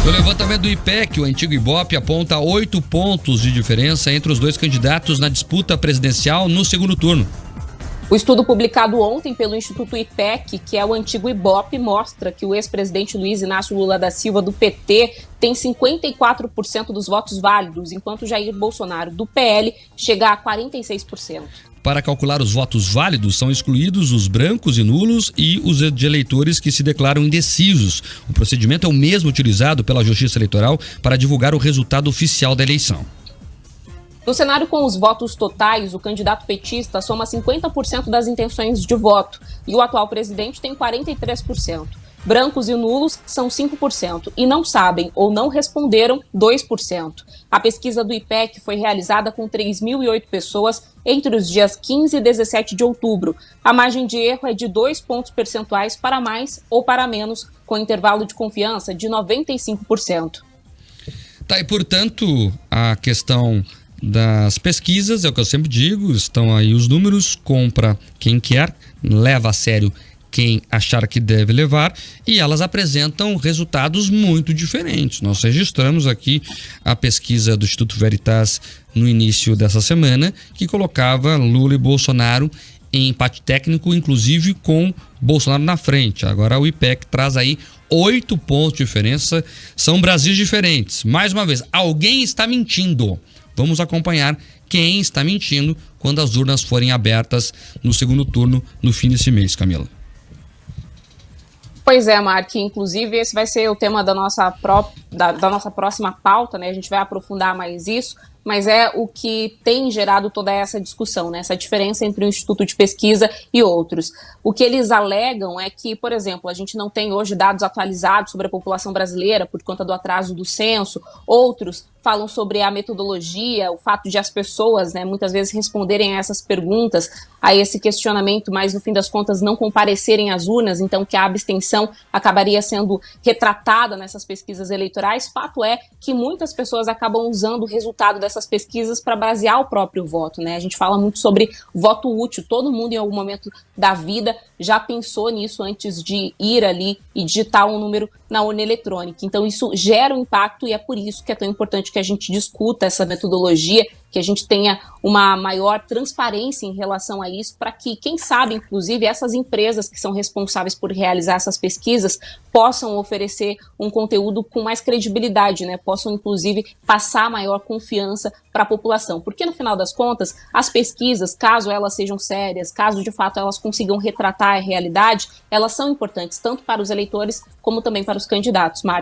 O levantamento do IPEC, o antigo Ibope, aponta 8 pontos de diferença entre os dois candidatos na disputa presidencial no segundo turno. O estudo publicado ontem pelo Instituto IPEC, que é o antigo Ibope, mostra que o ex-presidente Luiz Inácio Lula da Silva, do PT, tem 54% dos votos válidos, enquanto Jair Bolsonaro, do PL, chega a 46%. Para calcular os votos válidos, são excluídos os brancos e nulos e os de eleitores que se declaram indecisos. O procedimento é o mesmo utilizado pela Justiça Eleitoral para divulgar o resultado oficial da eleição. No cenário com os votos totais, o candidato petista soma 50% das intenções de voto e o atual presidente tem 43%. Brancos e nulos são 5% e não sabem ou não responderam 2%. A pesquisa do IPEC foi realizada com 3.008 pessoas entre os dias 15 e 17 de outubro. A margem de erro é de 2 pontos percentuais para mais ou para menos, com intervalo de confiança de 95%. Tá, e portanto, a questão das pesquisas, é o que eu sempre digo, estão aí os números, compra quem quer, leva a sério quem achar que deve levar, e elas apresentam resultados muito diferentes. Nós registramos aqui a pesquisa do Instituto Veritas no início dessa semana, que colocava Lula e Bolsonaro em empate técnico, inclusive com Bolsonaro na frente. Agora o IPEC traz aí 8 pontos de diferença, são Brasis diferentes. Mais uma vez, alguém está mentindo. Vamos acompanhar quem está mentindo quando as urnas forem abertas no segundo turno no fim desse mês, Camila. Pois é, Mark, inclusive esse vai ser o tema da nossa próxima pauta, né? A gente vai aprofundar mais isso, mas é o que tem gerado toda essa discussão, né? Essa diferença entre o Instituto de Pesquisa e outros. O que eles alegam é que, por exemplo, a gente não tem hoje dados atualizados sobre a população brasileira por conta do atraso do censo. Outros falam sobre a metodologia, o fato de as pessoas, né, muitas vezes responderem a essas perguntas, a esse questionamento, mas no fim das contas não comparecerem às urnas, então que a abstenção acabaria sendo retratada nessas pesquisas eleitorais. Fato é que muitas pessoas acabam usando o resultado dessas pesquisas para basear o próprio voto, né? A gente fala muito sobre voto útil, todo mundo em algum momento da vida já pensou nisso antes de ir ali e digitar um número na urna eletrônica. Então isso gera um impacto e é por isso que é tão importante que a gente discuta essa metodologia, que a gente tenha uma maior transparência em relação a isso, para que, quem sabe, inclusive, essas empresas que são responsáveis por realizar essas pesquisas possam oferecer um conteúdo com mais credibilidade, né? Possam, inclusive, passar maior confiança para a população. Porque, no final das contas, as pesquisas, caso elas sejam sérias, caso, de fato, elas consigam retratar a realidade, elas são importantes, tanto para os eleitores como também para os candidatos.